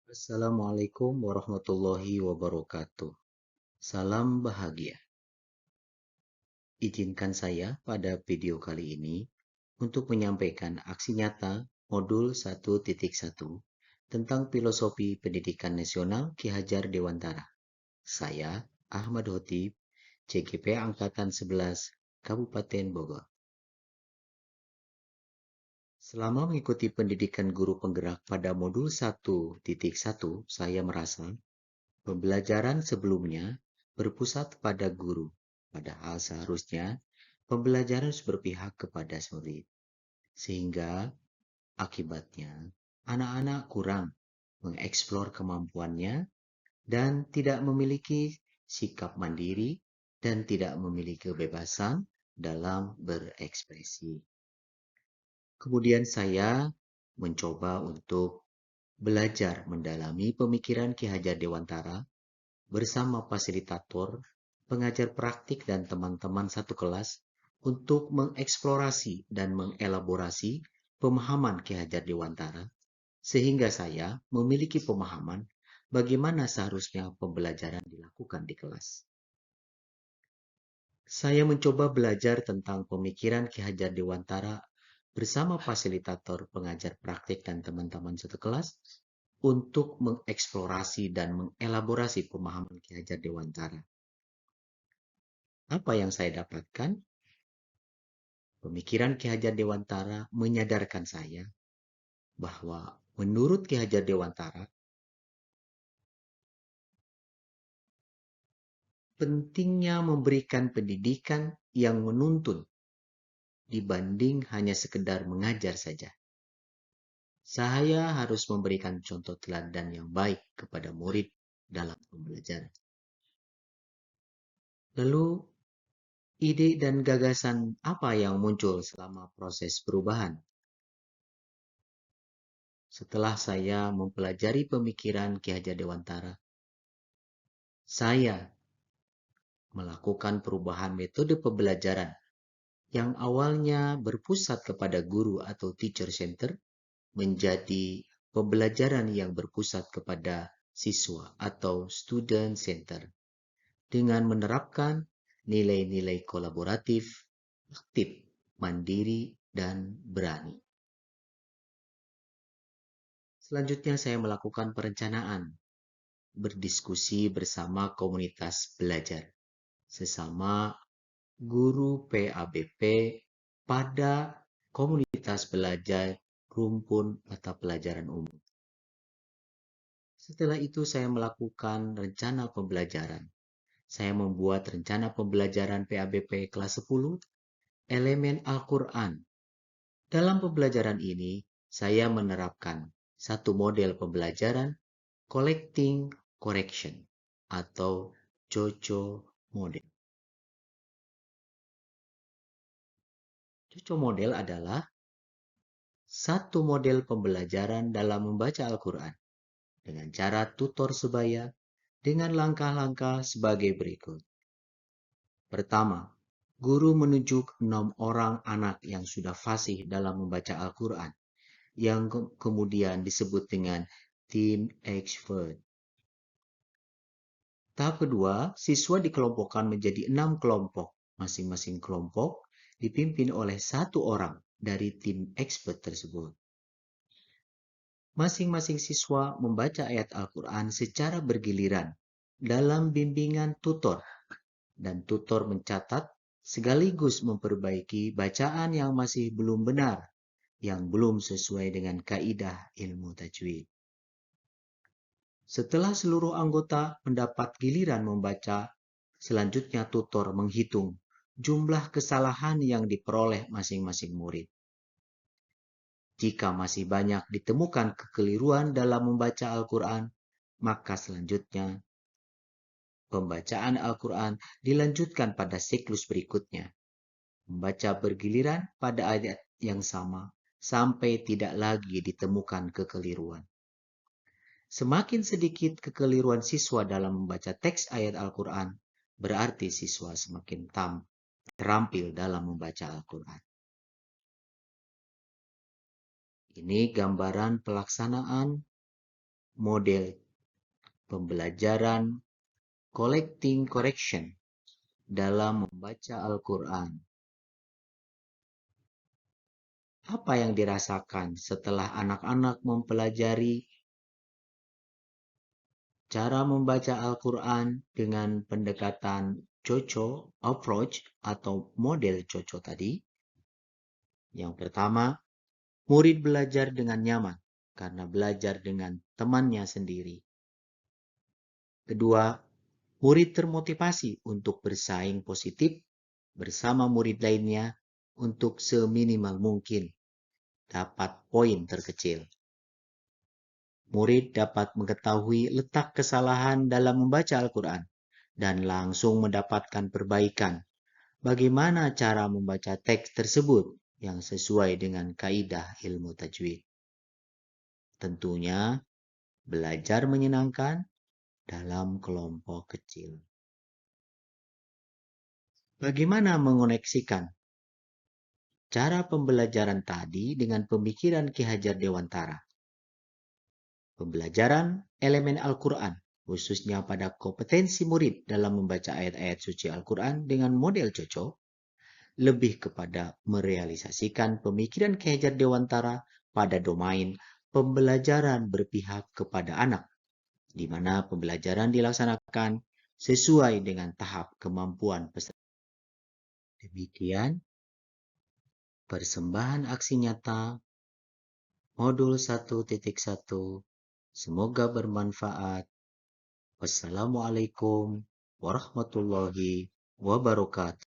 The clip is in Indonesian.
Assalamualaikum warahmatullahi wabarakatuh. Salam bahagia. Izinkan saya pada video kali ini untuk menyampaikan aksi nyata modul 1.1 tentang filosofi pendidikan nasional Ki Hajar Dewantara. Saya Ahmad Hotib, CGP Angkatan 11, Kabupaten Bogor. Selama mengikuti pendidikan guru penggerak pada modul 1.1, saya merasa pembelajaran sebelumnya berpusat pada guru, padahal seharusnya pembelajaran harus berpihak kepada murid. Sehingga akibatnya anak-anak kurang mengeksplor kemampuannya dan tidak memiliki sikap mandiri dan tidak memiliki kebebasan dalam berekspresi. Kemudian saya mencoba untuk belajar mendalami pemikiran Ki Hajar Dewantara bersama fasilitator, pengajar praktik dan teman-teman satu kelas untuk mengeksplorasi dan mengelaborasi pemahaman Ki Hajar Dewantara sehingga saya memiliki pemahaman bagaimana seharusnya pembelajaran dilakukan di kelas. Saya mencoba belajar tentang pemikiran Ki Hajar Dewantara bersama fasilitator, pengajar praktik, dan teman-teman satu kelas untuk mengeksplorasi dan mengelaborasi pemahaman Ki Hajar Dewantara. Apa yang saya dapatkan? Pemikiran Ki Hajar Dewantara menyadarkan saya bahwa menurut Ki Hajar Dewantara, pentingnya memberikan pendidikan yang menuntun dibanding hanya sekedar mengajar saja. Saya harus memberikan contoh teladan yang baik kepada murid dalam pembelajaran. Lalu, ide dan gagasan apa yang muncul selama proses perubahan? Setelah saya mempelajari pemikiran Ki Hajar Dewantara, saya melakukan perubahan metode pembelajaran yang awalnya berpusat kepada guru atau teacher center menjadi pembelajaran yang berpusat kepada siswa atau student center dengan menerapkan nilai-nilai kolaboratif, aktif, mandiri, dan berani. Selanjutnya saya melakukan perencanaan, berdiskusi bersama komunitas belajar, sesama guru PABP pada komunitas belajar rumpun mata pelajaran umum. Setelah itu saya melakukan rencana pembelajaran. Saya membuat rencana pembelajaran PABP kelas 10, elemen Al-Quran. Dalam pembelajaran ini, saya menerapkan satu model pembelajaran collecting correction atau COCO model. COCO model adalah satu model pembelajaran dalam membaca Al-Quran dengan cara tutor sebaya dengan langkah-langkah sebagai berikut. Pertama, guru menunjuk 6 orang anak yang sudah fasih dalam membaca Al-Quran, yang kemudian disebut dengan tim expert. Tahap kedua, siswa dikelompokkan menjadi 6 kelompok. Masing-masing kelompok dipimpin oleh satu orang dari tim expert tersebut. Masing-masing siswa membaca ayat Al-Quran secara bergiliran dalam bimbingan tutor, dan tutor mencatat sekaligus memperbaiki bacaan yang masih belum benar, yang belum sesuai dengan kaidah ilmu tajwid. Setelah seluruh anggota mendapat giliran membaca, selanjutnya tutor menghitung jumlah kesalahan yang diperoleh masing-masing murid. Jika masih banyak ditemukan kekeliruan dalam membaca Al-Quran, maka selanjutnya pembacaan Al-Quran dilanjutkan pada siklus berikutnya. Membaca bergiliran pada ayat yang sama sampai tidak lagi ditemukan kekeliruan. Semakin sedikit kekeliruan siswa dalam membaca teks ayat Al-Quran, berarti siswa semakin terampil dalam membaca Al-Quran. Ini gambaran pelaksanaan model pembelajaran collecting correction dalam membaca Al-Quran. Apa yang dirasakan setelah anak-anak mempelajari cara membaca Al-Quran dengan pendekatan Coco approach atau model Coco tadi? Yang pertama, murid belajar dengan nyaman karena belajar dengan temannya sendiri. Kedua, murid termotivasi untuk bersaing positif bersama murid lainnya untuk seminimal mungkin dapat poin terkecil. Murid dapat mengetahui letak kesalahan dalam membaca Al-Quran dan langsung mendapatkan perbaikan. Bagaimana cara membaca teks tersebut yang sesuai dengan kaidah ilmu tajwid? Tentunya belajar menyenangkan dalam kelompok kecil. Bagaimana mengoneksikan cara pembelajaran tadi dengan pemikiran Ki Hajar Dewantara? Pembelajaran elemen Al-Quran, khususnya pada kompetensi murid dalam membaca ayat-ayat suci Al-Quran dengan model Coco, lebih kepada merealisasikan pemikiran Ki Hajar Dewantara pada domain pembelajaran berpihak kepada anak, di mana pembelajaran dilaksanakan sesuai dengan tahap kemampuan peserta. Demikian persembahan aksi nyata modul 1.1. Semoga bermanfaat. Wassalamualaikum warahmatullahi wabarakatuh.